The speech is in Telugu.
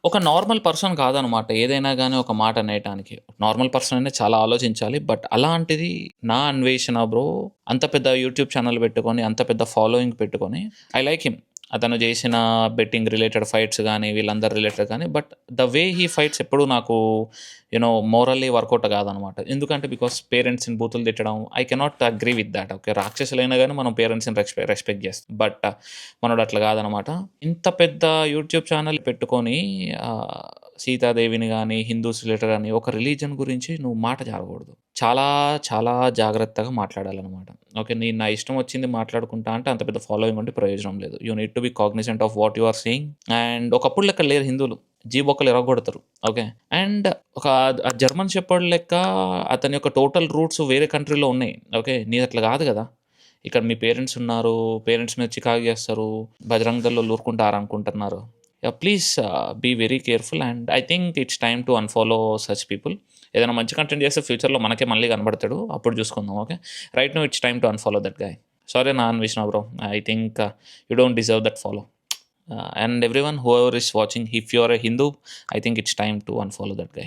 ఒక నార్మల్ పర్సన్ కాదనమాట. ఏదైనా గాని ఒక మాట అనేటానికి. నార్మల్ పర్సన్ అయినా చాలా ఆలోచించాలి. బట్ అలాంటిది నా అన్వేషణ బ్రో అంత పెద్ద యూట్యూబ్ ఛానెల్ పెట్టుకొని, అంత పెద్ద ఫాలోయింగ్ పెట్టుకొని ఐ లైక్ హిమ్. అతను చేసిన బెట్టింగ్ రిలేటెడ్ ఫైట్స్ గానీ, వీళ్ళందరూ రిలేటెడ్ గానీ, but the way he fights ఎప్పుడూ నాకు మోరల్లీ వర్కౌట్ కాదనమాట. ఎందుకంటే బికాస్ పేరెంట్స్‌ని బూతులు తిట్టడం I cannot agree with that. Okay. రాక్షసులైనా గానీ మనం పేరెంట్స్‌ని రెస్పెక్ట్ చేస్తాం. బట్ మనోడు అట్లా కాదనమాట. ఇంత పెద్ద యూట్యూబ్ ఛానల్ పెట్టుకొని సీతాదేవిని గానీ, హిందూస్ రిలేటెడ్ గానీ, ఒక రిలీజియన్ గురించి నువ్వు మాట జారకూడదు. చాలా, చాలా జాగ్రత్తగా మాట్లాడాలనమాట. ఓకే. నేను నా ఇష్టం వచ్చింది మాట్లాడుకుంటా అంటే అంత పెద్ద ఫాలోయింగ్ ఉండి ప్రయోజనం లేదు. You need to be cognizant of what you are saying. And ఒకప్పుడు లెక్క లేరు హిందువులు. బొక్కలు ఇరగ్గొడతారు. ఓకే. అండ్ ఒక జర్మన్ షెపర్డ్ లెక్క అతని యొక్క టోటల్ రూట్స్ వేరే కంట్రీలో ఉన్నాయి. ఓకే. నీదట్లా గాదు గదా! ఇక్కడ మీ పేరెంట్స్ ఉన్నారు. పేరెంట్స్ మీద చికాకు చేస్తారు. బజరంగ్ దళోళ్ళు ఊరుకుంటారనుకుంటున్నారు. Yeah! Please be very careful and I think it's time to unfollow such people. ఏదైనా మంచి కంటెంట్ చేస్తే ఫ్యూచర్‌లో మనకే మళ్ళీ కనపడతాడు. అప్పుడు చూసుకుందాం. Okay. Right now it's time to unfollow that guy. Sorry Anveshana bro. I think you don't deserve that follow. And everyone, whoever is watching, if you are a Hindu, I think it's time to unfollow that guy.